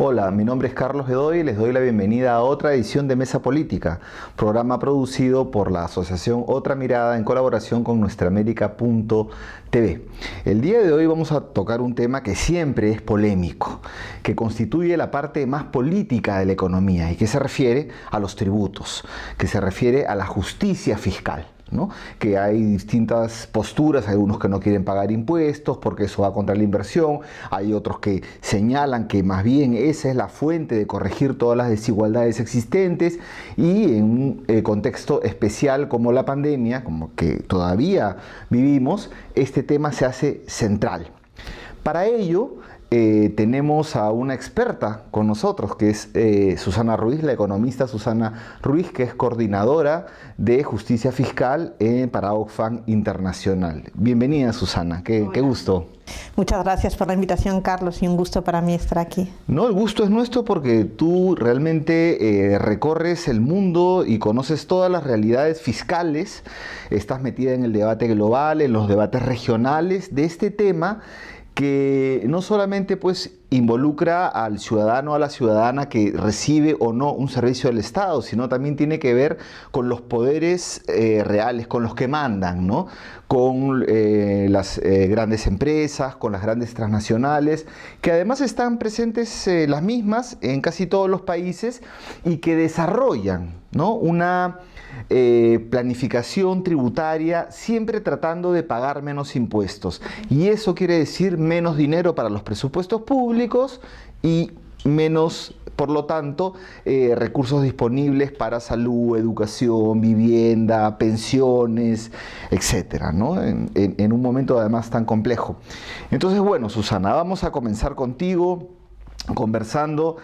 Hola, mi nombre es Carlos Bedoy y les doy la bienvenida a otra edición de Mesa Política, programa producido por la asociación Otra Mirada en colaboración con nuestraamerica.tv. El día de hoy vamos a tocar un tema que siempre es polémico, que constituye la parte más política de la economía y que se refiere a los tributos, que se refiere a la justicia fiscal, ¿no? Que hay distintas posturas, hay unos que no quieren pagar impuestos porque eso va contra la inversión, hay otros que señalan que más bien esa es la fuente de corregir todas las desigualdades existentes, y en un contexto especial como la pandemia, como que todavía vivimos, este tema se hace central. Para ello tenemos a una experta con nosotros, que es Susana Ruiz, la economista Susana Ruiz, que es coordinadora de justicia fiscal para Oxfam Internacional. Bienvenida, Susana, qué gusto. Muchas gracias por la invitación, Carlos, y un gusto para mí estar aquí. No, el gusto es nuestro porque tú realmente recorres el mundo y conoces todas las realidades fiscales, estás metida en el debate global, en los debates regionales de este tema, que no solamente pues involucra al ciudadano o a la ciudadana que recibe o no un servicio del Estado, sino también tiene que ver con los poderes reales, con los que mandan, ¿no? Con las grandes empresas, con las grandes transnacionales, que además están presentes las mismas en casi todos los países y que desarrollan, ¿no? Una planificación tributaria, siempre tratando de pagar menos impuestos. Y eso quiere decir menos dinero para los presupuestos públicos y menos, por lo tanto, recursos disponibles para salud, educación, vivienda, pensiones, etcétera, ¿no? En un momento además tan complejo. Entonces, bueno, Susana, vamos a comenzar contigo conversando,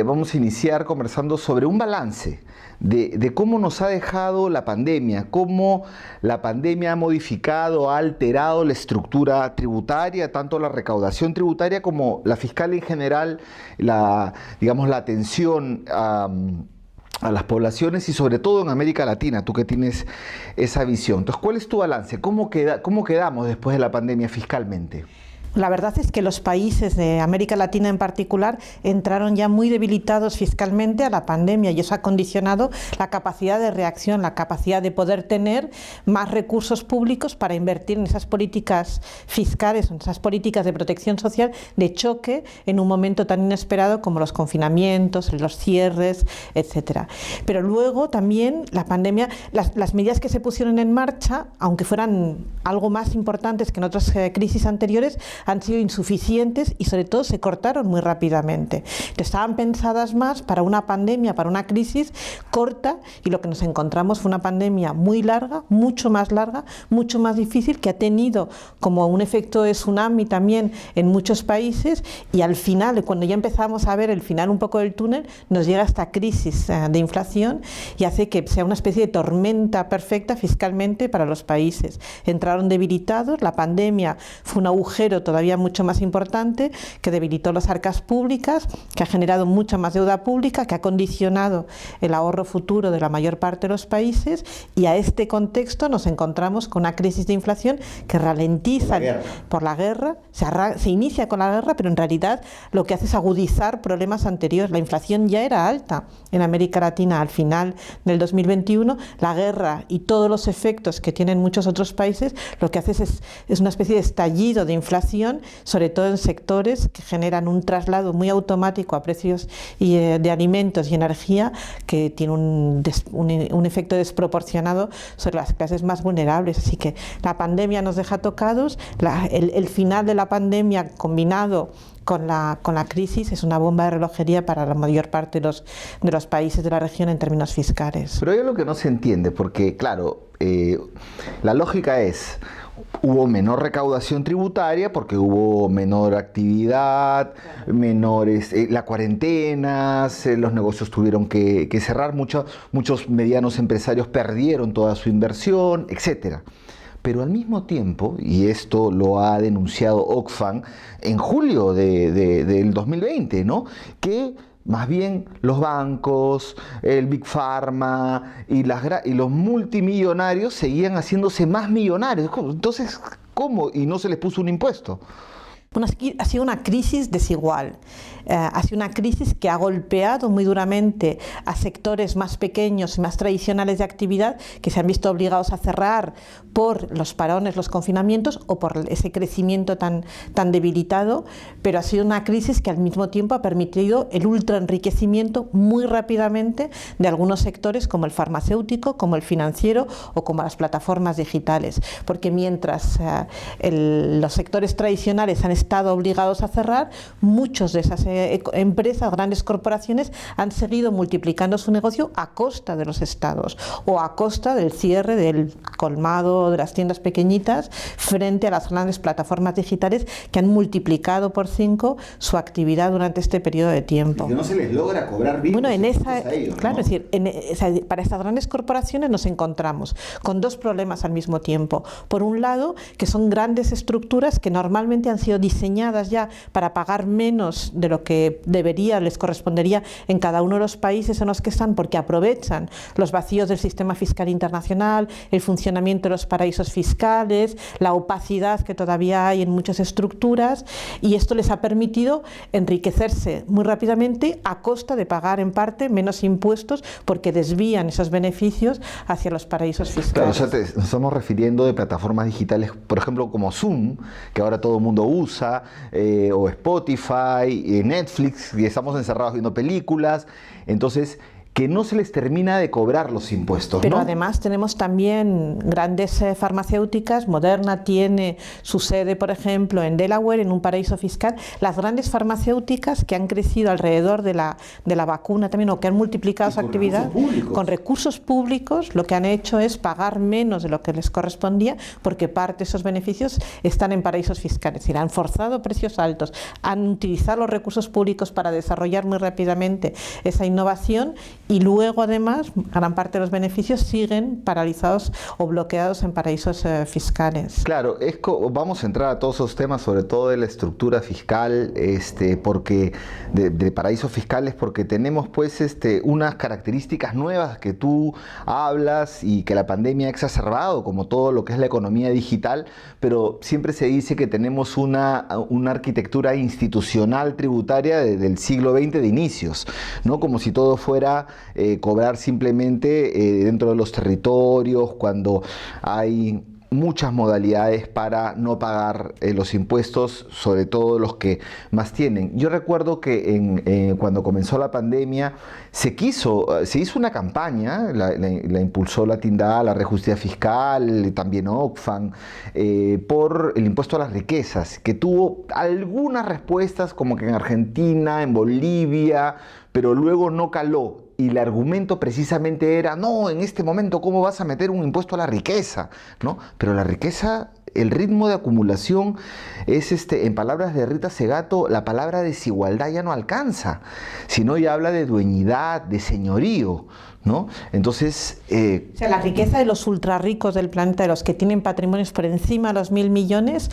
vamos a iniciar conversando sobre un balance de cómo nos ha dejado la pandemia, cómo la pandemia ha modificado, ha alterado la estructura tributaria, tanto la recaudación tributaria como la fiscal en general, digamos, la atención a las poblaciones y sobre todo en América Latina, tú que tienes esa visión. Entonces, ¿cuál es tu balance? ¿Cómo quedamos después de la pandemia fiscalmente? La verdad es que los países de América Latina en particular entraron ya muy debilitados fiscalmente a la pandemia, y eso ha condicionado la capacidad de reacción, la capacidad de poder tener más recursos públicos para invertir en esas políticas fiscales, en esas políticas de protección social de choque en un momento tan inesperado como los confinamientos, los cierres, etcétera. Pero luego también la pandemia, las medidas que se pusieron en marcha, aunque fueran algo más importantes que en otras crisis anteriores, han sido insuficientes y sobre todo se cortaron muy rápidamente. Estaban pensadas más para una pandemia, para una crisis corta, y lo que nos encontramos fue una pandemia muy larga, mucho más difícil, que ha tenido como un efecto de tsunami también en muchos países, y al final, cuando ya empezamos a ver el final un poco del túnel, nos llega esta crisis de inflación y hace que sea una especie de tormenta perfecta fiscalmente para los países. Entraron debilitados, la pandemia fue un agujero todavía mucho más importante que debilitó las arcas públicas, que ha generado mucha más deuda pública, que ha condicionado el ahorro futuro de la mayor parte de los países, y a este contexto nos encontramos con una crisis de inflación que ralentiza por la guerra, se inicia con la guerra, pero en realidad lo que hace es agudizar problemas anteriores. La inflación ya era alta en América Latina al final del 2021, la guerra y todos los efectos que tienen muchos otros países, lo que hace es una especie de estallido de inflación, sobre todo en sectores que generan un traslado muy automático a precios de alimentos y energía, que tiene un efecto desproporcionado sobre las clases más vulnerables. Así que la pandemia nos deja tocados, el final de la pandemia combinado con la crisis es una bomba de relojería para la mayor parte de los países de la región en términos fiscales. Pero hay algo que no se entiende, porque claro, la lógica es: hubo menor recaudación tributaria porque hubo menor actividad, menores la cuarentenas, los negocios tuvieron que cerrar, muchos medianos empresarios perdieron toda su inversión, etcétera. Pero al mismo tiempo, y esto lo ha denunciado Oxfam en julio del 2020, ¿no?, que más bien los bancos, el Big Pharma y los multimillonarios seguían haciéndose más millonarios. Entonces, ¿cómo? Y no se les puso un impuesto. Ha sido una crisis desigual. Ha sido una crisis que ha golpeado muy duramente a sectores más pequeños y más tradicionales de actividad que se han visto obligados a cerrar por los parones, los confinamientos o por ese crecimiento tan debilitado, pero ha sido una crisis que al mismo tiempo ha permitido el ultraenriquecimiento muy rápidamente de algunos sectores como el farmacéutico, como el financiero o como las plataformas digitales, porque mientras los sectores tradicionales han estado obligados a cerrar, muchos de esas empresas, grandes corporaciones, han seguido multiplicando su negocio a costa de los estados o a costa del cierre del colmado, de las tiendas pequeñitas, frente a las grandes plataformas digitales que han multiplicado por 5 su actividad durante este periodo de tiempo. Y que no se les logra cobrar bien. Bueno, Ellos, claro, ¿no? es decir, para estas grandes corporaciones nos encontramos con dos problemas al mismo tiempo. Por un lado, que son grandes estructuras que normalmente han sido diseñadas ya para pagar menos de lo que les correspondería en cada uno de los países en los que están, porque aprovechan los vacíos del sistema fiscal internacional, el funcionamiento de los paraísos fiscales, la opacidad que todavía hay en muchas estructuras, y esto les ha permitido enriquecerse muy rápidamente a costa de pagar en parte menos impuestos, porque desvían esos beneficios hacia los paraísos fiscales. Claro, nos estamos refiriendo de plataformas digitales, por ejemplo, como Zoom, que ahora todo el mundo usa, o Spotify, Netflix, y estamos encerrados viendo películas. Entonces, que no se les termina de cobrar los impuestos, pero ¿no? Además tenemos también grandes farmacéuticas. Moderna tiene su sede, por ejemplo, en Delaware, en un paraíso fiscal. Las grandes farmacéuticas que han crecido alrededor de la vacuna también, o que han multiplicado su actividad con recursos públicos, lo que han hecho es pagar menos de lo que les correspondía, porque parte de esos beneficios están en paraísos fiscales. Es decir, han forzado precios altos, han utilizado los recursos públicos para desarrollar muy rápidamente esa innovación, y luego además gran parte de los beneficios siguen paralizados o bloqueados en paraísos fiscales. Claro, vamos a entrar a todos esos temas, sobre todo de la estructura fiscal, porque de paraísos fiscales, porque tenemos pues unas características nuevas que tú hablas y que la pandemia ha exacerbado, como todo lo que es la economía digital, pero siempre se dice que tenemos una arquitectura institucional tributaria del siglo XX de inicios, ¿no? Como si todo fuera cobrar simplemente dentro de los territorios, cuando hay muchas modalidades para no pagar los impuestos, sobre todo los que más tienen. Yo recuerdo que cuando comenzó la pandemia se hizo una campaña, la impulsó la Tindá, la Red Justicia Fiscal, también Oxfam, por el impuesto a las riquezas, que tuvo algunas respuestas, como que en Argentina, en Bolivia, pero luego no caló. Y el argumento precisamente era, no, en este momento, ¿cómo vas a meter un impuesto a la riqueza? ¿No? Pero la riqueza, el ritmo de acumulación es, en palabras de Rita Segato, la palabra desigualdad ya no alcanza, sino ya habla de dueñidad, de señorío, ¿no? Entonces... O sea, la riqueza de los ultrarricos del planeta, de los que tienen patrimonios por encima de los 1.000 millones,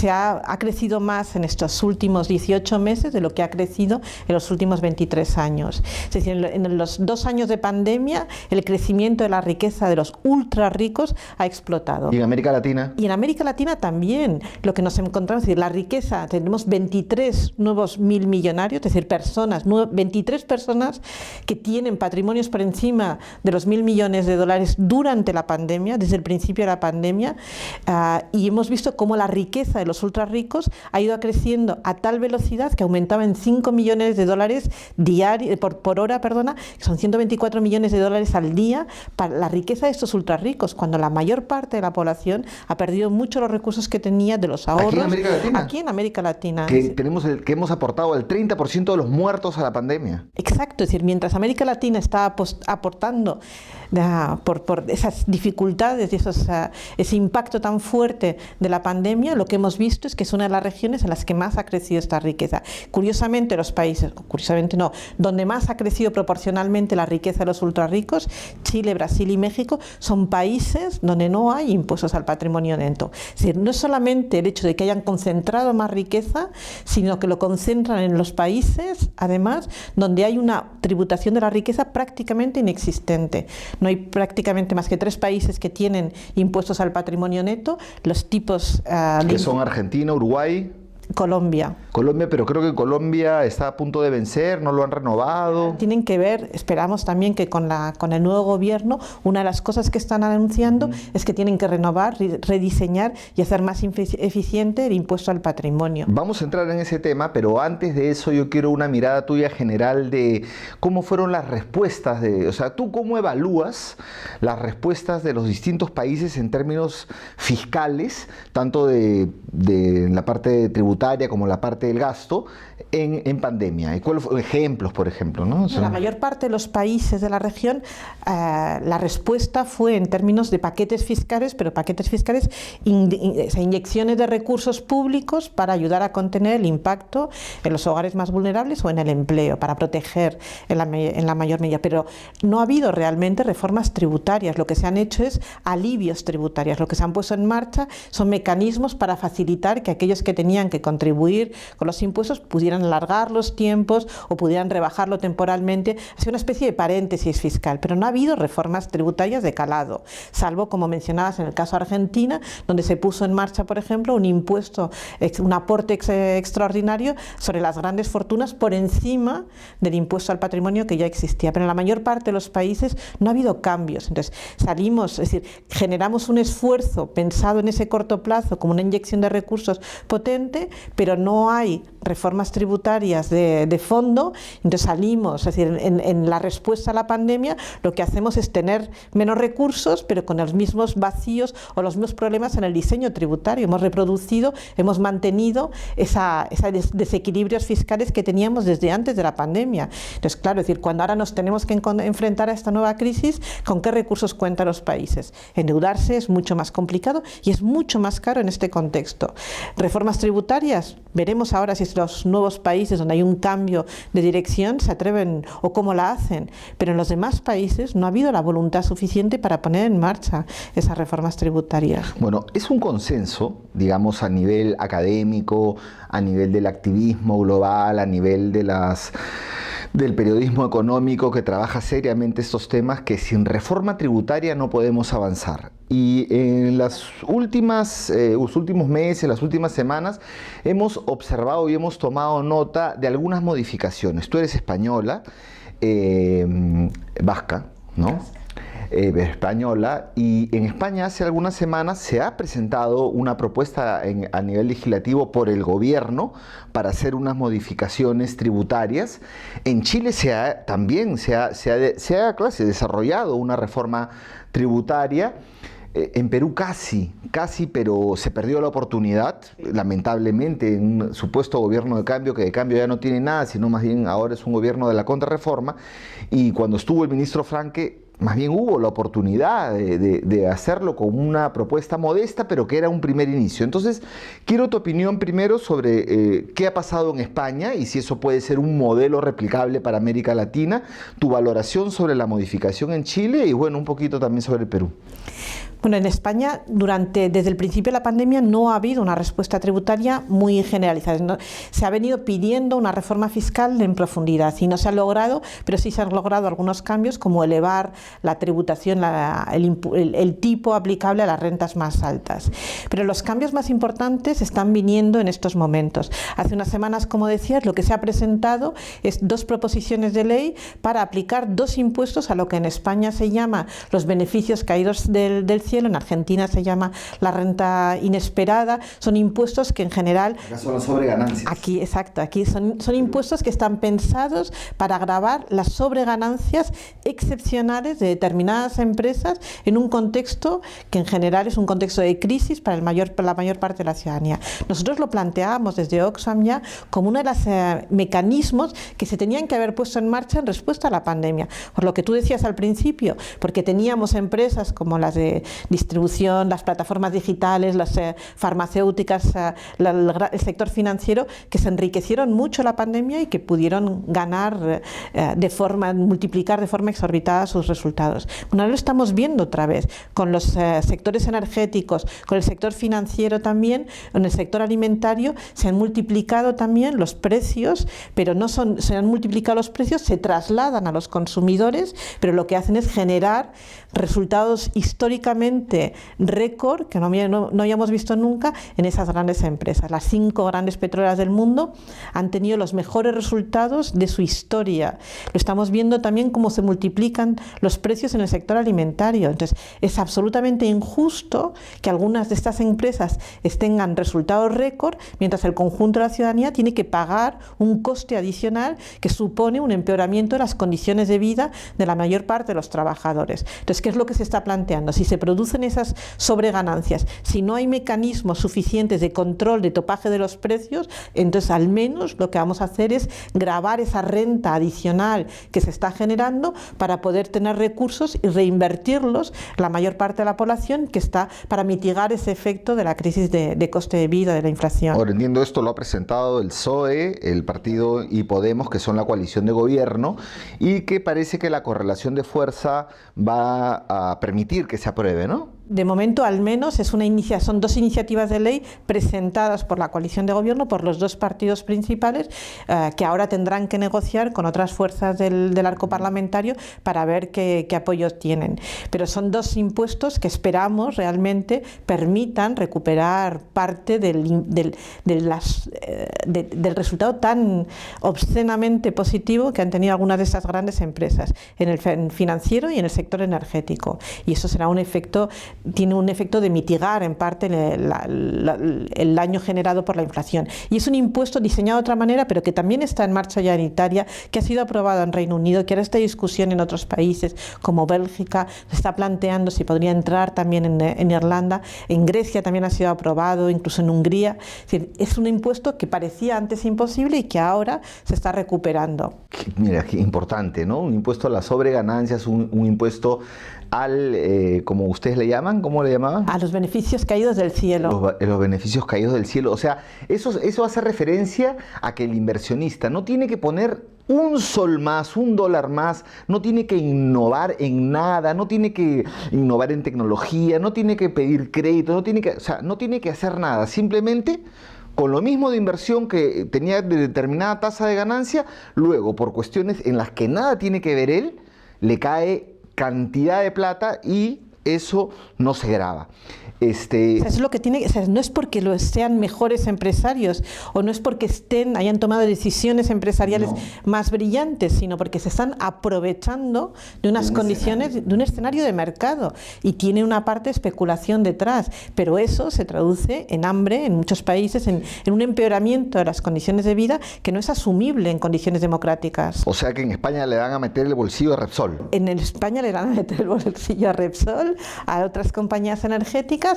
ha crecido más en estos últimos 18 meses de lo que ha crecido en los últimos 23 años. Es decir, en los 2 años de pandemia, el crecimiento de la riqueza de los ultrarricos ha explotado. ¿Y en América Latina? Y en América Latina también. Lo que nos encontramos, es decir, la riqueza, tenemos 23 nuevos 1.000 millonarios, es decir, 23 personas que tienen patrimonios por encima de los 1.000 millones de dólares durante la pandemia, desde el principio de la pandemia, y hemos visto cómo la riqueza de los ultrarricos ha ido creciendo a tal velocidad que aumentaba en 5 millones de dólares por hora, que son 124 millones de dólares al día para la riqueza de estos ultrarricos, cuando la mayor parte de la población ha perdido mucho los recursos que tenía de los ahorros. ¿Aquí en América Latina? Aquí en América Latina. Que hemos aportado el 30% de los muertos a la pandemia. Exacto, es decir, mientras América Latina está aportando por esas dificultades y ese impacto tan fuerte de la pandemia, lo que hemos visto es que es una de las regiones en las que más ha crecido esta riqueza. Curiosamente, donde más ha crecido proporcionalmente la riqueza de los ultrarricos, Chile, Brasil y México, son países donde no hay impuestos al patrimonio neto. Es decir, no es solamente el hecho de que hayan concentrado más riqueza, sino que lo concentran en los países, además, donde hay una tributación de la riqueza prácticamente inexistente. No hay prácticamente más que 3 países que tienen impuestos al patrimonio neto. Los tipos... que son Argentina, Uruguay... Colombia. Colombia, pero creo que Colombia está a punto de vencer, no lo han renovado. Tienen que ver, esperamos también que con el nuevo gobierno, una de las cosas que están anunciando es que tienen que renovar, rediseñar y hacer más eficiente el impuesto al patrimonio. Vamos a entrar en ese tema, pero antes de eso yo quiero una mirada tuya general de cómo fueron las respuestas, o sea, tú cómo evalúas las respuestas de los distintos países en términos fiscales, tanto de la parte tributaria como la parte del gasto en pandemia. ¿Y cuáles fueron ejemplos, por ejemplo? ¿No? O sea, la mayor parte de los países de la región, la respuesta fue en términos de paquetes fiscales, pero paquetes fiscales, inyecciones de recursos públicos para ayudar a contener el impacto en los hogares más vulnerables o en el empleo, para proteger en la mayor medida. Pero no ha habido realmente reformas tributarias. Lo que se han hecho es alivios tributarios. Lo que se han puesto en marcha son mecanismos para facilitar que aquellos que tenían que contribuir con los impuestos pudieran alargar los tiempos o pudieran rebajarlo temporalmente. Ha sido una especie de paréntesis fiscal, pero no ha habido reformas tributarias de calado, salvo, como mencionabas, en el caso de Argentina, donde se puso en marcha, por ejemplo, un impuesto, un aporte extraordinario sobre las grandes fortunas por encima del impuesto al patrimonio que ya existía. Pero en la mayor parte de los países no ha habido cambios. Entonces, salimos, es decir, generamos un esfuerzo pensado en ese corto plazo como una inyección de recursos potente, pero no hay reformas tributarias de fondo. Entonces salimos, es decir, en la respuesta a la pandemia lo que hacemos es tener menos recursos, pero con los mismos vacíos o los mismos problemas en el diseño tributario. Hemos reproducido, hemos mantenido esos desequilibrios fiscales que teníamos desde antes de la pandemia. Entonces, claro, es decir, cuando ahora nos tenemos que enfrentar a esta nueva crisis, ¿con qué recursos cuentan los países? Endeudarse es mucho más complicado y es mucho más caro en este contexto. Reformas tributarias, veremos ahora si los nuevos países donde hay un cambio de dirección se atreven o cómo la hacen, pero en los demás países no ha habido la voluntad suficiente para poner en marcha esas reformas tributarias. Bueno, es un consenso, digamos, a nivel académico, a nivel del activismo global, a nivel del periodismo económico que trabaja seriamente estos temas, que sin reforma tributaria no podemos avanzar. Y en los últimos meses, las últimas semanas, hemos observado y hemos tomado nota de algunas modificaciones. Tú eres española, vasca, ¿no? Española, y en España hace algunas semanas se ha presentado una propuesta a nivel legislativo por el gobierno para hacer unas modificaciones tributarias. En Chile también se ha desarrollado una reforma tributaria. En Perú casi, pero se perdió la oportunidad, lamentablemente, en un supuesto gobierno de cambio, que de cambio ya no tiene nada, sino más bien ahora es un gobierno de la contrarreforma. Y cuando estuvo el ministro Franque, más bien hubo la oportunidad de hacerlo con una propuesta modesta, pero que era un primer inicio. Entonces, quiero tu opinión primero sobre qué ha pasado en España y si eso puede ser un modelo replicable para América Latina, tu valoración sobre la modificación en Chile y, bueno, un poquito también sobre el Perú. Bueno, en España, desde el principio de la pandemia, no ha habido una respuesta tributaria muy generalizada. Se ha venido pidiendo una reforma fiscal en profundidad y no se ha logrado, pero sí se han logrado algunos cambios, como elevar la tributación, el tipo aplicable a las rentas más altas. Pero los cambios más importantes están viniendo en estos momentos. Hace unas semanas, como decías, lo que se ha presentado es 2 proposiciones de ley para aplicar 2 impuestos a lo que en España se llama los beneficios caídos del cielo, en Argentina se llama la renta inesperada. Son impuestos que en general... Acá son las sobreganancias. Aquí, exacto, aquí son impuestos que están pensados para gravar las sobreganancias excepcionales de determinadas empresas en un contexto que en general es un contexto de crisis para la mayor parte de la ciudadanía. Nosotros lo planteábamos desde Oxfam ya como uno de los mecanismos que se tenían que haber puesto en marcha en respuesta a la pandemia. Por lo que tú decías al principio, porque teníamos empresas como las de distribución, las plataformas digitales, las farmacéuticas, el sector financiero, que se enriquecieron mucho la pandemia y que pudieron ganar multiplicar de forma exorbitada sus resultados. resultados. Bueno, ahora lo estamos viendo otra vez con los sectores energéticos, con el sector financiero también, en el sector alimentario se han multiplicado también los precios, pero se han multiplicado los precios, se trasladan a los consumidores, pero lo que hacen es generar resultados históricamente récord que no habíamos visto nunca en esas grandes empresas. Las 5 grandes petroleras del mundo han tenido los mejores resultados de su historia. Lo estamos viendo también cómo se multiplican los precios en el sector alimentario. Entonces, es absolutamente injusto que algunas de estas empresas tengan resultados récord, mientras el conjunto de la ciudadanía tiene que pagar un coste adicional que supone un empeoramiento de las condiciones de vida de la mayor parte de los trabajadores. Entonces, ¿qué es lo que se está planteando? Si se producen esas sobreganancias, si no hay mecanismos suficientes de control, de topaje de los precios, entonces al menos lo que vamos a hacer es gravar esa renta adicional que se está generando para poder tener recursos y reinvertirlos la mayor parte de la población que está para mitigar ese efecto de la crisis de coste de vida, de la inflación. Ahora, entiendo, esto lo ha presentado el PSOE, el Partido y Podemos, que son la coalición de gobierno, y que parece que la correlación de fuerza va a permitir que se apruebe, ¿no? De momento, al menos, son 2 iniciativas de ley presentadas por la coalición de gobierno, por los 2 partidos principales, que ahora tendrán que negociar con otras fuerzas del arco parlamentario para ver qué apoyos tienen. Pero son 2 impuestos que esperamos realmente permitan recuperar parte del resultado tan obscenamente positivo que han tenido algunas de esas grandes empresas en el financiero y en el sector energético. Y eso será tiene un efecto de mitigar en parte el daño generado por la inflación. Y es un impuesto diseñado de otra manera, pero que también está en marcha ya en Italia, que ha sido aprobado en Reino Unido, que ahora está en discusión en otros países como Bélgica, se está planteando si podría entrar también en Irlanda, en Grecia también ha sido aprobado, incluso en Hungría. Es decir, es un impuesto que parecía antes imposible y que ahora se está recuperando. Mira, qué importante, ¿no? Un impuesto a las sobreganancias, un impuesto como ustedes le llaman, ¿cómo le llamaban? A los beneficios caídos del cielo. Los beneficios caídos del cielo. O sea, eso hace referencia a que el inversionista no tiene que poner un sol más, un dólar más, no tiene que innovar en nada, no tiene que innovar en tecnología, no tiene que pedir crédito, no tiene que hacer nada, simplemente con lo mismo de inversión que tenía de determinada tasa de ganancia, luego por cuestiones en las que nada tiene que ver él, le cae cantidad de plata y eso no se grava. Es lo que no es porque sean mejores empresarios o no es porque hayan tomado decisiones empresariales más brillantes, sino porque se están aprovechando de unas condiciones, de un escenario de mercado, y tiene una parte de especulación detrás, pero eso se traduce en hambre en muchos países, en un empeoramiento de las condiciones de vida que no es asumible en condiciones democráticas. O sea que en España le van a meter el bolsillo a Repsol. En España le van a meter el bolsillo a Repsol, a otras compañías energéticas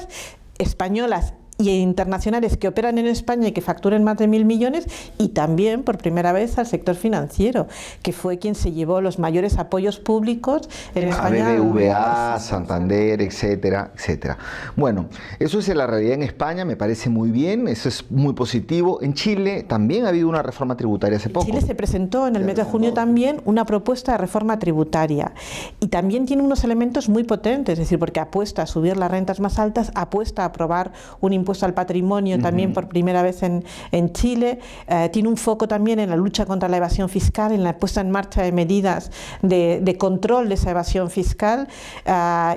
españolas y internacionales que operan en España y que facturen más de 1.000 millones, y también por primera vez al sector financiero, que fue quien se llevó los mayores apoyos públicos en España. A BBVA, Santander, etcétera, etcétera. Bueno, eso es la realidad en España, me parece muy bien, eso es muy positivo. En Chile también ha habido una reforma tributaria hace poco. En Chile se presentó en el mes de junio también una propuesta de reforma tributaria, y también tiene unos elementos muy potentes, es decir, porque apuesta a subir las rentas más altas, apuesta a aprobar un impuesto al patrimonio también por primera vez en Chile, tiene un foco también en la lucha contra la evasión fiscal, en la puesta en marcha de medidas de control de esa evasión fiscal,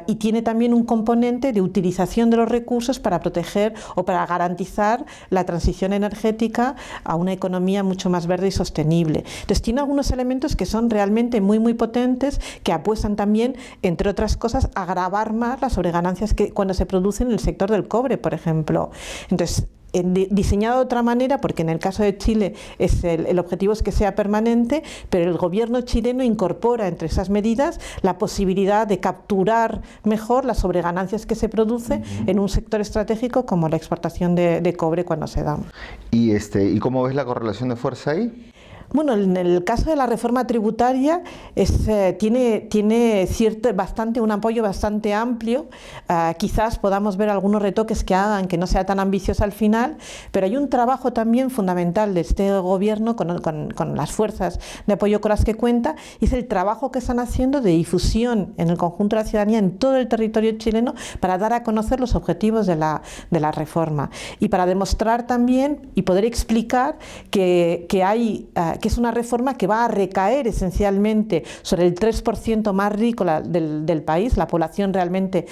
y tiene también un componente de utilización de los recursos para proteger o para garantizar la transición energética a una economía mucho más verde y sostenible. Entonces tiene algunos elementos que son realmente muy muy potentes, que apuestan también, entre otras cosas, a gravar más las sobreganancias que cuando se producen en el sector del cobre, por ejemplo. Entonces, diseñado de otra manera, porque en el caso de Chile el objetivo es que sea permanente, pero el gobierno chileno incorpora entre esas medidas la posibilidad de capturar mejor las sobreganancias que se producen en un sector estratégico como la exportación de cobre cuando se da. ¿Y cómo ves la correlación de fuerza ahí? Bueno, en el caso de la reforma tributaria tiene un apoyo bastante amplio. Quizás podamos ver algunos retoques que hagan que no sea tan ambiciosa al final, pero hay un trabajo también fundamental de este gobierno con las fuerzas de apoyo con las que cuenta, y es el trabajo que están haciendo de difusión en el conjunto de la ciudadanía en todo el territorio chileno para dar a conocer los objetivos de la reforma y para demostrar también y poder explicar que es una reforma que va a recaer esencialmente sobre el 3% más rico del país, la población realmente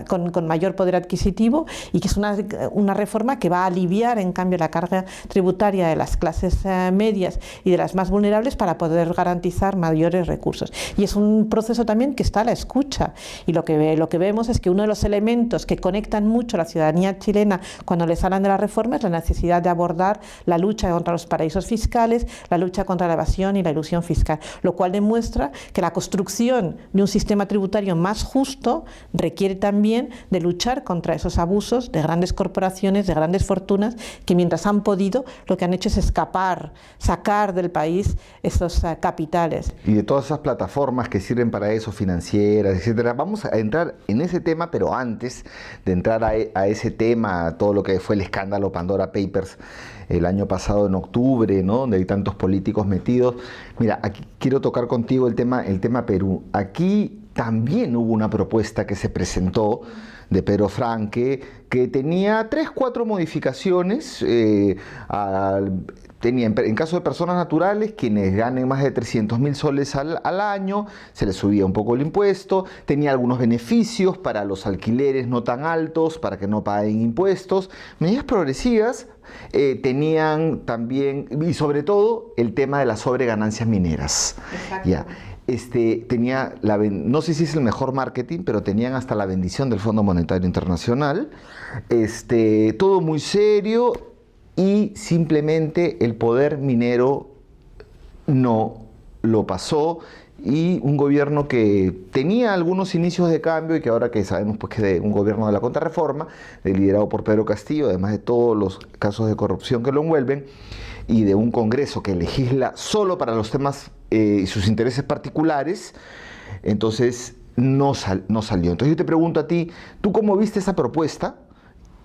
con mayor poder adquisitivo, y que es una reforma que va a aliviar en cambio la carga tributaria de las clases medias y de las más vulnerables para poder garantizar mayores recursos. Y es un proceso también que está a la escucha, y lo que vemos es que uno de los elementos que conectan mucho a la ciudadanía chilena cuando les hablan de la reforma es la necesidad de abordar la lucha contra los paraísos fiscales, la lucha contra la evasión y la elusión fiscal, lo cual demuestra que la construcción de un sistema tributario más justo requiere también de luchar contra esos abusos de grandes corporaciones, de grandes fortunas, que mientras han podido, lo que han hecho es sacar del país esos capitales. Y de todas esas plataformas que sirven para eso, financieras, etcétera. Vamos a entrar en ese tema, pero antes de entrar a ese tema, todo lo que fue el escándalo Pandora Papers el año pasado en octubre, ¿no?, donde hay tantos políticos metidos. Mira, aquí quiero tocar contigo el tema Perú. Aquí también hubo una propuesta que se presentó de Pedro Franque que tenía 3-4 modificaciones. Tenía, en caso de personas naturales, quienes ganen más de 300.000 soles al año, se les subía un poco el impuesto. Tenía algunos beneficios para los alquileres no tan altos, para que no paguen impuestos. Medidas progresivas. Tenían también, y sobre todo, el tema de las sobreganancias mineras. Ya. Tenía no sé si es el mejor marketing, pero tenían hasta la bendición del Fondo Monetario Internacional. Todo muy serio, y simplemente el poder minero no lo pasó, y un gobierno que tenía algunos inicios de cambio, y que ahora que sabemos pues que de un gobierno de la contrarreforma, liderado por Pedro Castillo, además de todos los casos de corrupción que lo envuelven, y de un Congreso que legisla solo para los temas y sus intereses particulares, entonces no salió. Entonces yo te pregunto a ti, ¿tú cómo viste esa propuesta?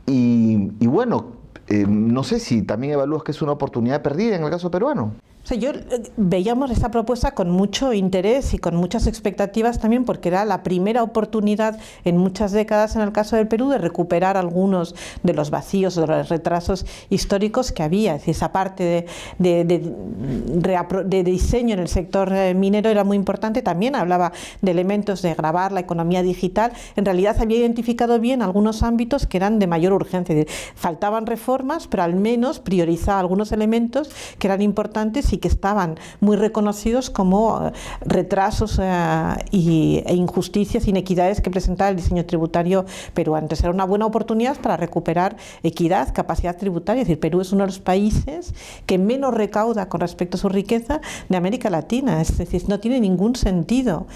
Y bueno, no sé si también evalúas que es una oportunidad perdida en el caso peruano. O sea, veíamos esa propuesta con mucho interés y con muchas expectativas también, porque era la primera oportunidad en muchas décadas en el caso del Perú de recuperar algunos de los vacíos, de los retrasos históricos que había. Es decir, esa parte de diseño en el sector minero era muy importante. También hablaba de elementos de gravar la economía digital. En realidad había identificado bien algunos ámbitos que eran de mayor urgencia. Es decir, faltaban reformas, pero al menos priorizaba algunos elementos que eran importantes y que estaban muy reconocidos como retrasos e injusticias, inequidades que presentaba el diseño tributario peruano. Entonces era una buena oportunidad para recuperar equidad, capacidad tributaria. Es decir, Perú es uno de los países que menos recauda con respecto a su riqueza de América Latina. Es decir, no tiene ningún sentido.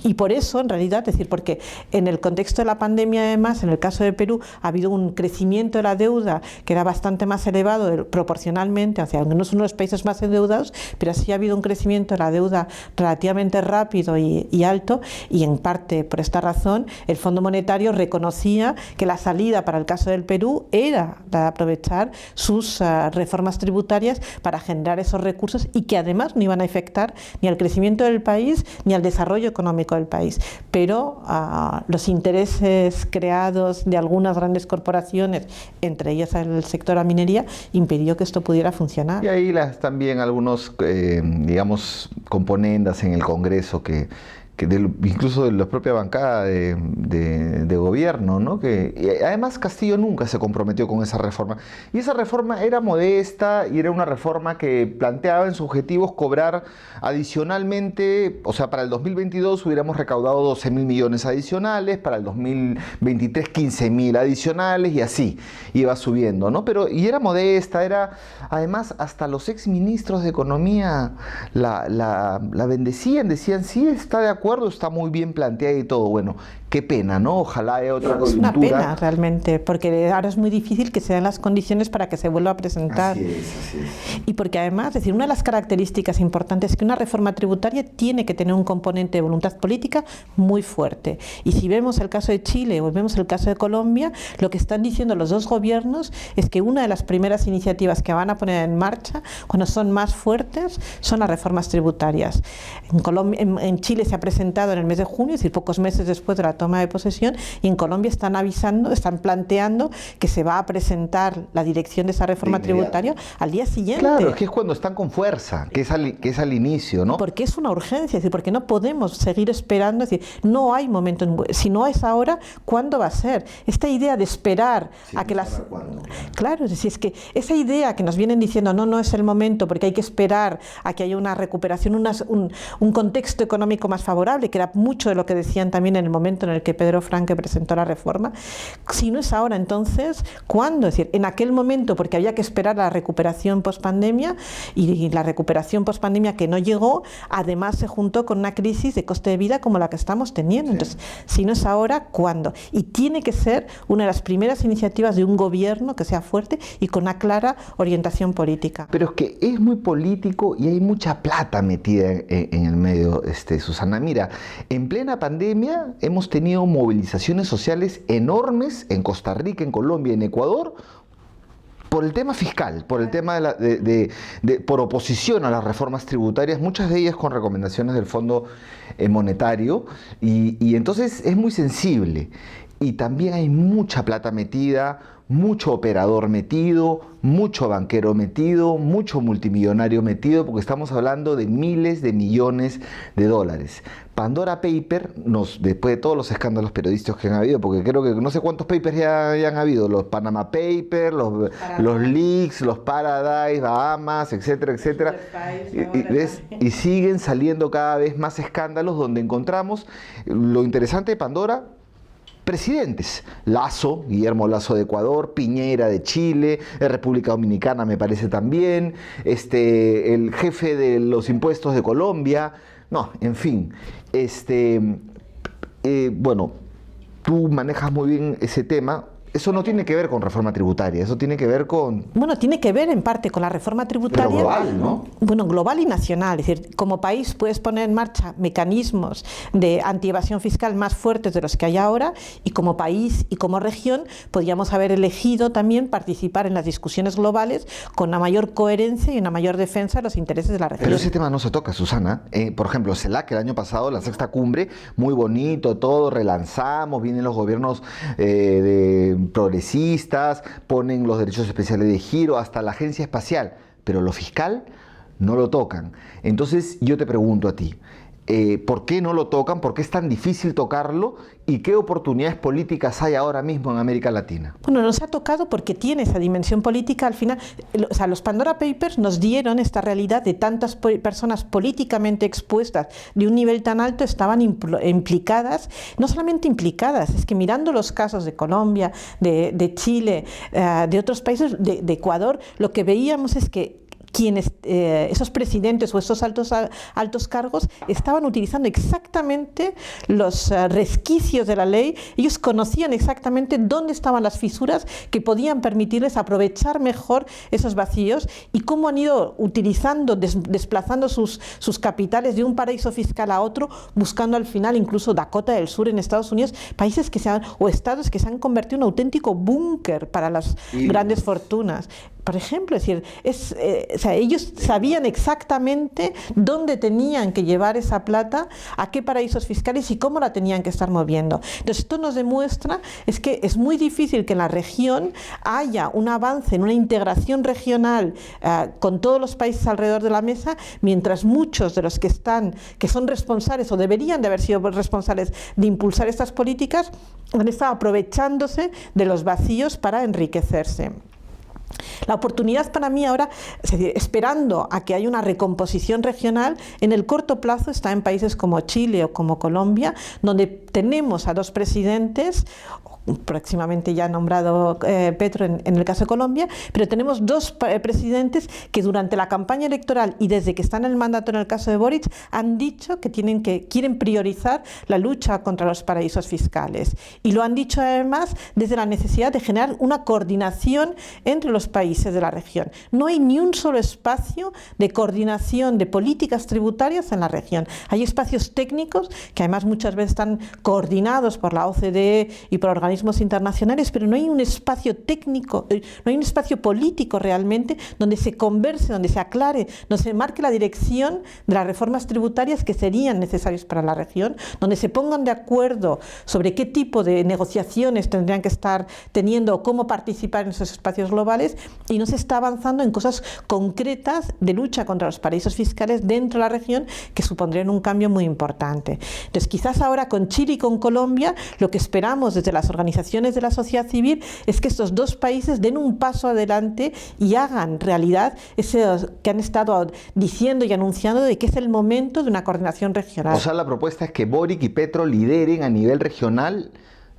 Y por eso, en realidad, es decir, porque en el contexto de la pandemia, además, en el caso de Perú, ha habido un crecimiento de la deuda que era bastante más elevado proporcionalmente, o sea, aunque no es uno de los países más endeudados, pero sí ha habido un crecimiento de la deuda relativamente rápido y alto, y en parte por esta razón el Fondo Monetario reconocía que la salida para el caso del Perú era la de aprovechar sus reformas tributarias para generar esos recursos, y que además no iban a afectar ni al crecimiento del país ni al desarrollo económico del país. Pero los intereses creados de algunas grandes corporaciones, entre ellas el sector de la minería, impidió que esto pudiera funcionar. Y ahí también algunos, digamos, componendas en el Congreso incluso de la propia bancada de gobierno, ¿no? Y además Castillo nunca se comprometió con esa reforma. Y esa reforma era modesta, y era una reforma que planteaba en sus objetivos cobrar adicionalmente, o sea, para el 2022 hubiéramos recaudado 12.000 millones adicionales, para el 2023 15.000 adicionales, y así iba subiendo, ¿no? Y era modesta, además hasta los exministros de Economía la bendecían, decían, sí, está de acuerdo acuerdo, está muy bien planteada y todo. Bueno, qué pena, ¿no? Ojalá haya otra coyuntura. Es una pena realmente, porque ahora es muy difícil que se den las condiciones para que se vuelva a presentar. Así es. Y porque además, es decir, una de las características importantes es que una reforma tributaria tiene que tener un componente de voluntad política muy fuerte. Y si vemos el caso de Chile o vemos el caso de Colombia, lo que están diciendo los dos gobiernos es que una de las primeras iniciativas que van a poner en marcha, cuando son más fuertes, son las reformas tributarias. En Chile se ha presentado en el mes de junio, es decir, pocos meses después de la toma de posesión, y en Colombia están avisando, están planteando que se va a presentar la dirección de esa reforma tributaria al día siguiente. Claro, es que es cuando están con fuerza, que es al inicio, ¿no? Porque es una urgencia, es decir, porque no podemos seguir esperando, es decir, no hay momento, si no es ahora, ¿cuándo va a ser? Esta idea de esperar a que las... Claro, es decir, es que esa idea que nos vienen diciendo, no es el momento porque hay que esperar a que haya una recuperación, un contexto económico más favorable, que era mucho de lo que decían también en el momento en el que Pedro Franque presentó la reforma. Si no es ahora, entonces, ¿cuándo? Es decir, en aquel momento, porque había que esperar la recuperación pospandemia, y la recuperación pospandemia que no llegó, además se juntó con una crisis de coste de vida como la que estamos teniendo. Entonces, si no es ahora, ¿cuándo? Y tiene que ser una de las primeras iniciativas de un gobierno que sea fuerte y con una clara orientación política. Pero es que es muy político y hay mucha plata metida en el medio, Susana. Mira, en plena pandemia hemos tenido movilizaciones sociales enormes en Costa Rica, en Colombia, en Ecuador, por el tema fiscal, por el tema por oposición a las reformas tributarias, muchas de ellas con recomendaciones del Fondo Monetario, y entonces es muy sensible. Y también hay mucha plata metida, mucho operador metido, mucho banquero metido, mucho multimillonario metido, porque estamos hablando de miles de millones de dólares. Pandora Paper, después de todos los escándalos periodísticos que han habido, porque creo que no sé cuántos papers ya han habido, los Panama Papers, los Leaks, los Paradise, Bahamas, etcétera, etcétera. Y siguen saliendo cada vez más escándalos donde encontramos lo interesante de Pandora. Presidentes, Lasso, Guillermo Lasso de Ecuador, Piñera de Chile, de República Dominicana me parece también, el jefe de los impuestos de Colombia, no, en fin, bueno, tú manejas muy bien ese tema. Eso no tiene que ver con reforma tributaria, eso tiene que ver con... Bueno, tiene que ver en parte con la reforma tributaria. Pero global, ¿no? Bueno, global y nacional. Es decir, como país puedes poner en marcha mecanismos de antievasión fiscal más fuertes de los que hay ahora, y como país y como región podríamos haber elegido también participar en las discusiones globales con una mayor coherencia y una mayor defensa de los intereses de la región. Pero ese tema no se toca, Susana. Por ejemplo, CELAC el año pasado, la sexta cumbre, muy bonito, todo, relanzamos, vienen los gobiernos progresistas, ponen los derechos especiales de giro, hasta la agencia espacial, pero lo fiscal no lo tocan. Entonces yo te pregunto a ti, ¿por qué no lo tocan? ¿Por qué es tan difícil tocarlo? ¿Y qué oportunidades políticas hay ahora mismo en América Latina? Bueno, nos ha tocado porque tiene esa dimensión política al final. O sea, los Pandora Papers nos dieron esta realidad de tantas personas políticamente expuestas de un nivel tan alto estaban implicadas, no solamente implicadas, es que mirando los casos de Colombia, de Chile, de otros países, de Ecuador, lo que veíamos es que esos presidentes o esos altos cargos estaban utilizando exactamente los resquicios de la ley. Ellos conocían exactamente dónde estaban las fisuras que podían permitirles aprovechar mejor esos vacíos, y cómo han ido utilizando, desplazando sus capitales de un paraíso fiscal a otro, buscando al final incluso Dakota del Sur en Estados Unidos, países o estados que se han convertido en un auténtico búnker para las grandes fortunas. Por ejemplo, es decir, ellos sabían exactamente dónde tenían que llevar esa plata, a qué paraísos fiscales y cómo la tenían que estar moviendo. Entonces, esto nos demuestra que es muy difícil que en la región haya un avance en una integración regional con todos los países alrededor de la mesa, mientras muchos de los que son responsables o deberían de haber sido responsables de impulsar estas políticas han estado aprovechándose de los vacíos para enriquecerse. La oportunidad para mí ahora, es decir, esperando a que haya una recomposición regional, en el corto plazo está en países como Chile o como Colombia, donde tenemos a dos presidentes, próximamente ya nombrado Petro en el caso de Colombia, pero tenemos dos presidentes que durante la campaña electoral y desde que están en el mandato en el caso de Boric han dicho que quieren priorizar la lucha contra los paraísos fiscales, y lo han dicho además desde la necesidad de generar una coordinación entre los países de la región. No hay ni un solo espacio de coordinación de políticas tributarias en la región. Hay espacios técnicos que además muchas veces están coordinados por la OCDE y por organismos internacionales, pero no hay un espacio técnico, no hay un espacio político realmente donde se converse, donde se aclare, donde se marque la dirección de las reformas tributarias que serían necesarias para la región, donde se pongan de acuerdo sobre qué tipo de negociaciones tendrían que estar teniendo o cómo participar en esos espacios globales, y no se está avanzando en cosas concretas de lucha contra los paraísos fiscales dentro de la región que supondrían un cambio muy importante. Entonces, quizás ahora con Chile y con Colombia, lo que esperamos desde las organizaciones de la sociedad civil es que estos dos países den un paso adelante y hagan realidad eso que han estado diciendo y anunciando, de que es el momento de una coordinación regional. O sea, la propuesta es que Boric y Petro lideren a nivel regional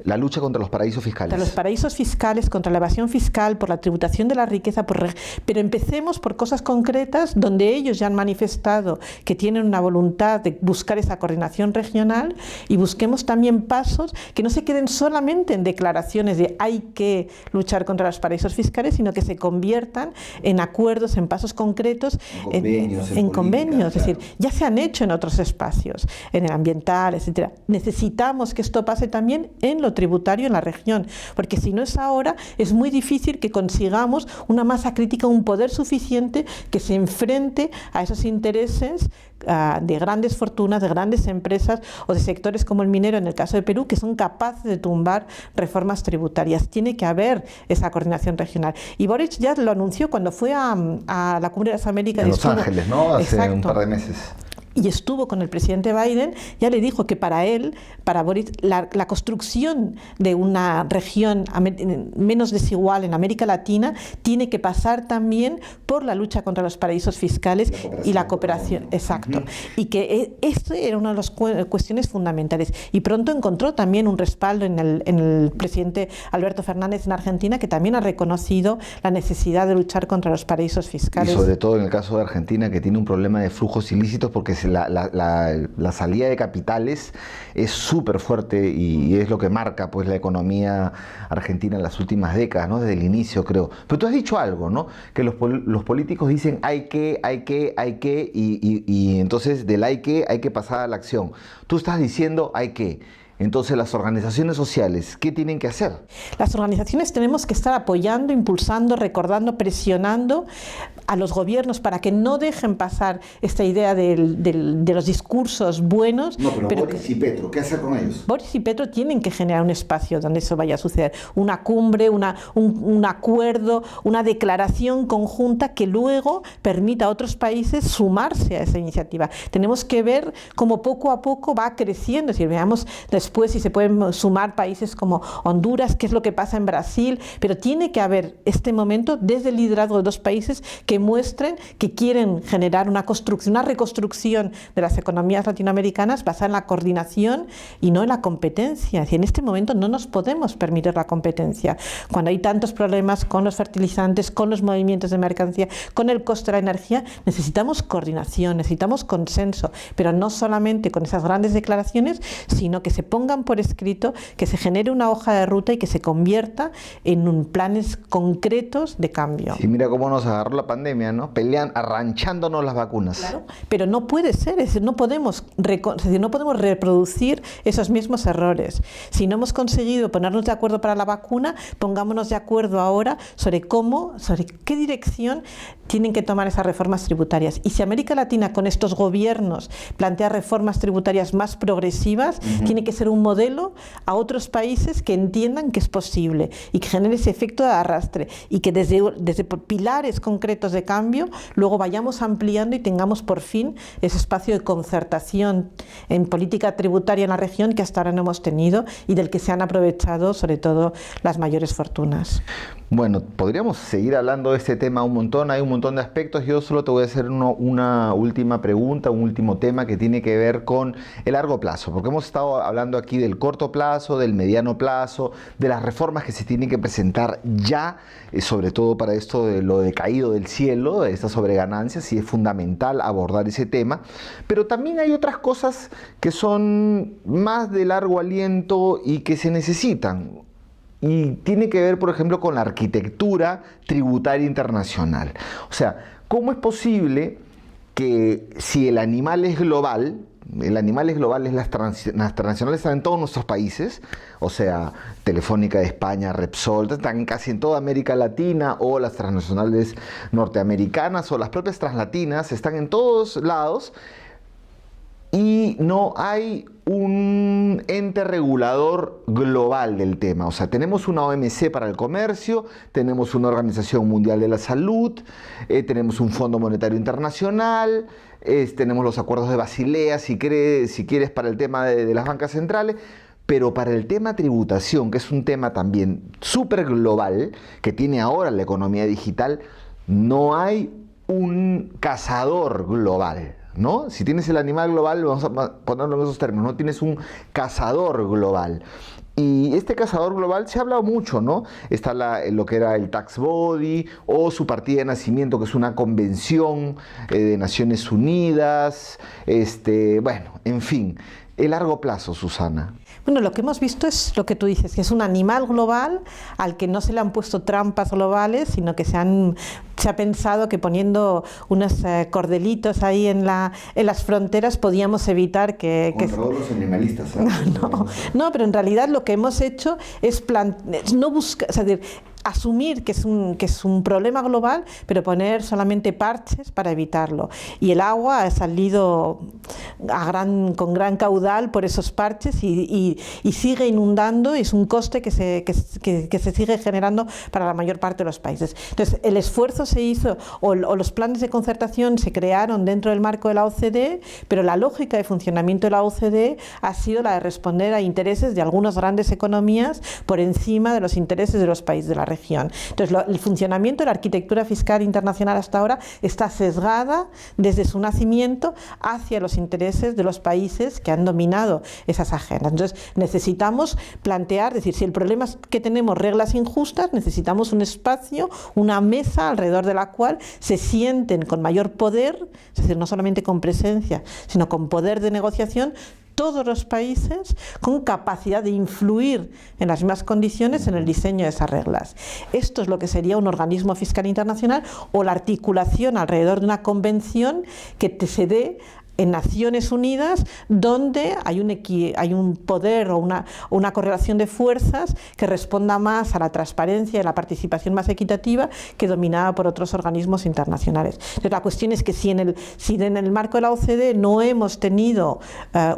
la lucha contra los paraísos fiscales. Contra los paraísos fiscales, contra la evasión fiscal, por la tributación de la riqueza, pero empecemos por cosas concretas donde ellos ya han manifestado que tienen una voluntad de buscar esa coordinación regional, y busquemos también pasos que no se queden solamente en declaraciones de hay que luchar contra los paraísos fiscales, sino que se conviertan en acuerdos, en pasos concretos, en convenios. Claro. Es decir, ya se han hecho en otros espacios, en el ambiental, etcétera. Necesitamos que esto pase también en lo tributario en la región, porque si no es ahora, es muy difícil que consigamos una masa crítica, un poder suficiente que se enfrente a esos intereses de grandes fortunas, de grandes empresas o de sectores como el minero en el caso de Perú, que son capaces de tumbar reformas tributarias. Tiene que haber esa coordinación regional. Y Boric ya lo anunció cuando fue a la Cumbre de las Américas. En Los Ángeles, ¿no? Hace un par de meses. Y estuvo con el presidente Biden, ya le dijo que para él, para Boric, la construcción de una región menos desigual en América Latina tiene que pasar también por la lucha contra los paraísos fiscales y la cooperación. Exacto. Y que esto era una de las cuestiones fundamentales. Y pronto encontró también un respaldo en el presidente Alberto Fernández en Argentina, que también ha reconocido la necesidad de luchar contra los paraísos fiscales. Y sobre todo en el caso de Argentina, que tiene un problema de flujos ilícitos, porque la salida de capitales es súper fuerte y es lo que marca pues la economía argentina en las últimas décadas, ¿no? Desde el inicio, creo. Pero tú has dicho algo, ¿no? Que los políticos dicen hay que, y entonces del hay que pasar a la acción. Tú estás diciendo hay que. Entonces, las organizaciones sociales, ¿qué tienen que hacer? Las organizaciones tenemos que estar apoyando, impulsando, recordando, presionando a los gobiernos para que no dejen pasar esta idea de los discursos buenos. No, pero Boric y Petro, ¿qué hacer con ellos? Boric y Petro tienen que generar un espacio donde eso vaya a suceder. Una cumbre, un acuerdo, una declaración conjunta que luego permita a otros países sumarse a esa iniciativa. Tenemos que ver cómo poco a poco va creciendo. Es decir, veamos después si se pueden sumar países como Honduras, qué es lo que pasa en Brasil, pero tiene que haber este momento desde el liderazgo de dos países que muestren que quieren generar una reconstrucción de las economías latinoamericanas basada en la coordinación y no en la competencia. Y en este momento no nos podemos permitir la competencia. Cuando hay tantos problemas con los fertilizantes, con los movimientos de mercancía, con el coste de la energía, necesitamos coordinación, necesitamos consenso, pero no solamente con esas grandes declaraciones, sino que se pongan por escrito, que se genere una hoja de ruta y que se convierta en planes concretos de cambio. Sí, mira cómo nos agarró la pandemia, ¿no? Arranchándonos las vacunas. Claro, pero no puede ser, es decir, no podemos reproducir esos mismos errores. Si no hemos conseguido ponernos de acuerdo para la vacuna, pongámonos de acuerdo ahora sobre qué dirección tienen que tomar esas reformas tributarias. Y si América Latina con estos gobiernos plantea reformas tributarias más progresivas, tiene que ser un modelo a otros países que entiendan que es posible y que genere ese efecto de arrastre y que desde pilares concretos de cambio luego vayamos ampliando y tengamos por fin ese espacio de concertación en política tributaria en la región que hasta ahora no hemos tenido y del que se han aprovechado sobre todo las mayores fortunas. Bueno, podríamos seguir hablando de este tema un montón, hay un montón de aspectos. Yo solo te voy a hacer una última pregunta, un último tema que tiene que ver con el largo plazo, porque hemos estado hablando aquí del corto plazo, del mediano plazo, de las reformas que se tienen que presentar ya, sobre todo para esto de lo decaído del cielo, de estas sobreganancias, y es fundamental abordar ese tema. Pero también hay otras cosas que son más de largo aliento y que se necesitan. Y tiene que ver, por ejemplo, con la arquitectura tributaria internacional. O sea, ¿cómo es posible que si el animal es global, las transnacionales están en todos nuestros países, o sea, Telefónica de España, Repsol, están casi en toda América Latina, o las transnacionales norteamericanas, o las propias translatinas, están en todos lados, y no hay un ente regulador global del tema? O sea, tenemos una OMC para el comercio, tenemos una Organización Mundial de la Salud, tenemos un Fondo Monetario Internacional, tenemos los acuerdos de Basilea, si quieres, para el tema de las bancas centrales, pero para el tema tributación, que es un tema también súper global, que tiene ahora la economía digital, no hay un cazador global, ¿no? Si tienes el animal global, vamos a ponerlo en esos términos, no tienes un cazador global. Y este cazador global se ha hablado mucho, ¿no? Está lo que era el Tax Body o su partida de nacimiento, que es una convención de Naciones Unidas. Bueno, en fin, el largo plazo, Susana. Bueno, lo que hemos visto es lo que tú dices, que es un animal global al que no se le han puesto trampas globales, sino que se ha pensado que poniendo unos cordelitos ahí en las fronteras podíamos evitar que... Contra los animalistas. No, pero en realidad lo que hemos hecho es no buscar... Es decir, asumir que es un problema global, pero poner solamente parches para evitarlo. Y el agua ha salido con gran caudal por esos parches y sigue inundando, y es un coste que se sigue generando para la mayor parte de los países. Entonces, el esfuerzo se hizo, o los planes de concertación se crearon dentro del marco de la OCDE, pero la lógica de funcionamiento de la OCDE ha sido la de responder a intereses de algunas grandes economías por encima de los intereses de los países de la región. Entonces, el funcionamiento de la arquitectura fiscal internacional hasta ahora está sesgada desde su nacimiento hacia los intereses de los países que han dominado esas agendas. Entonces, necesitamos plantear, decir, si el problema es que tenemos reglas injustas, necesitamos un espacio, una mesa alrededor de la cual se sienten con mayor poder, es decir, no solamente con presencia, sino con poder de negociación, todos los países con capacidad de influir en las mismas condiciones en el diseño de esas reglas. Esto es lo que sería un organismo fiscal internacional, o la articulación alrededor de una convención que se dé en Naciones Unidas, donde hay un poder o una correlación de fuerzas que responda más a la transparencia y a la participación más equitativa que dominada por otros organismos internacionales. Entonces, la cuestión es que si en el marco de la OCDE no hemos tenido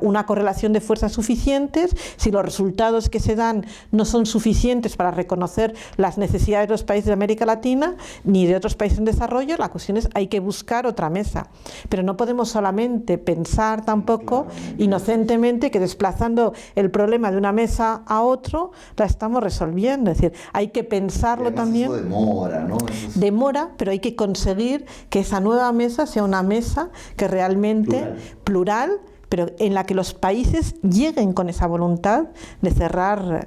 una correlación de fuerzas suficientes, si los resultados que se dan no son suficientes para reconocer las necesidades de los países de América Latina ni de otros países en desarrollo, la cuestión es hay que buscar otra mesa. Pero no podemos solamente pensar tampoco inocentemente que desplazando el problema de una mesa a otro la estamos resolviendo. Es decir, hay que pensarlo también. Eso demora, ¿no? Demora, pero hay que conseguir que esa nueva mesa sea una mesa que realmente plural, pero en la que los países lleguen con esa voluntad de cerrar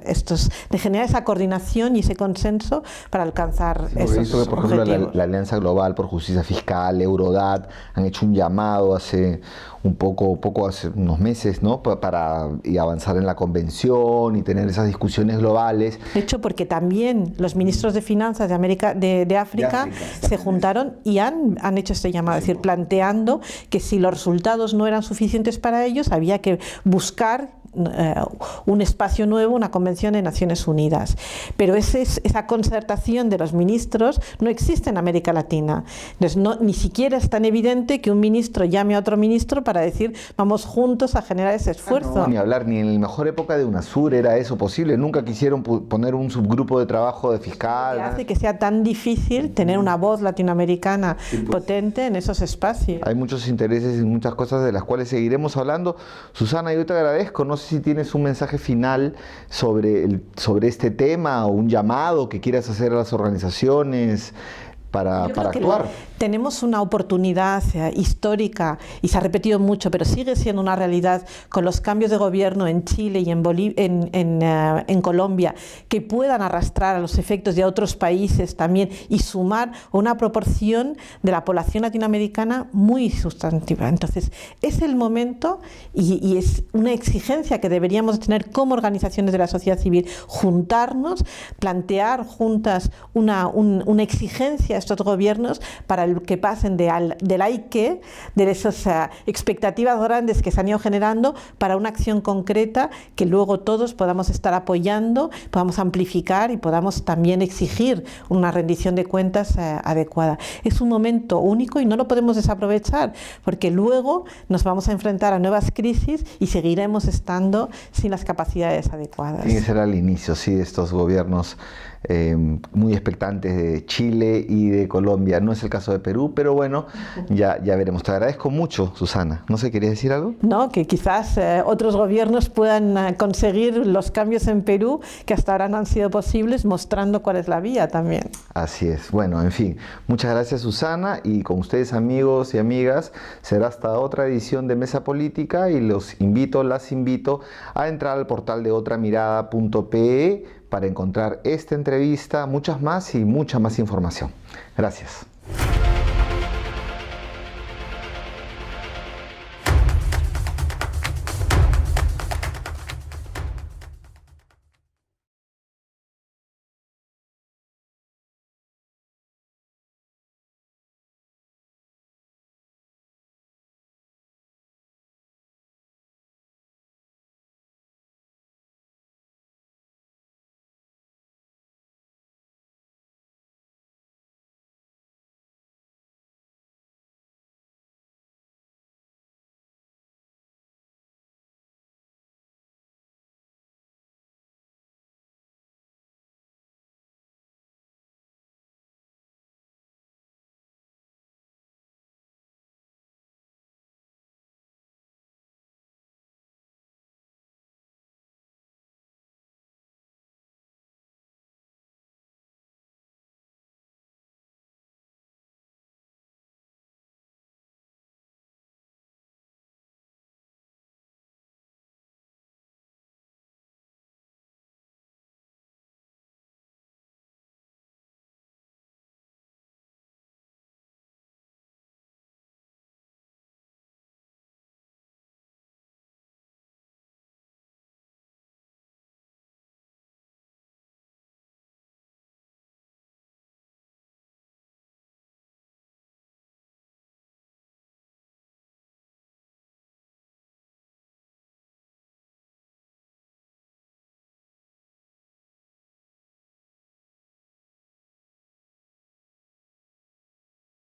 de generar esa coordinación y ese consenso para alcanzar esos objetivos. Por ejemplo, la Alianza Global por Justicia Fiscal, Eurodat, han hecho un llamado hace hace unos meses, ¿no? Para avanzar en la convención y tener esas discusiones globales. De hecho, porque también los ministros de finanzas de África se juntaron y han hecho este llamado, es decir, planteando que si los resultados no eran suficientes para ellos, había que buscar un espacio nuevo, una convención de Naciones Unidas. Pero esa concertación de los ministros no existe en América Latina. Entonces, ni siquiera es tan evidente que un ministro llame a otro ministro para decir vamos juntos a generar ese esfuerzo. No, ni hablar, ni en la mejor época de UNASUR era eso posible. Nunca quisieron poner un subgrupo de trabajo de fiscal. Que hace que sea tan difícil tener una voz latinoamericana potente en esos espacios. Hay muchos intereses y muchas cosas de las cuales seguiremos hablando. Susana, yo te agradezco. No sé si tienes un mensaje final sobre este tema o un llamado que quieras hacer a las organizaciones para actuar. Tenemos una oportunidad histórica y se ha repetido mucho, pero sigue siendo una realidad con los cambios de gobierno en Chile y en Colombia, que puedan arrastrar a los efectos de otros países también y sumar una proporción de la población latinoamericana muy sustantiva. Entonces, es el momento y es una exigencia que deberíamos tener como organizaciones de la sociedad civil, juntarnos, plantear juntas una exigencia a estos gobiernos para que pasen del hay que, de esas expectativas grandes que se han ido generando, para una acción concreta que luego todos podamos estar apoyando, podamos amplificar y podamos también exigir una rendición de cuentas adecuada. Es un momento único y no lo podemos desaprovechar, porque luego nos vamos a enfrentar a nuevas crisis y seguiremos estando sin las capacidades adecuadas. Y ese será el inicio, sí, de estos gobiernos muy expectantes de Chile y de Colombia. No es el caso de Perú, pero bueno, ya veremos. Te agradezco mucho, Susana. ¿No sé, querías decir algo? No, que quizás otros gobiernos puedan conseguir los cambios en Perú que hasta ahora no han sido posibles, mostrando cuál es la vía también. Así es. Bueno, en fin, muchas gracias, Susana, y con ustedes, amigos y amigas, será hasta otra edición de Mesa Política, y las invito a entrar al portal de otramirada.pe para encontrar esta entrevista, muchas más y mucha más información. Gracias.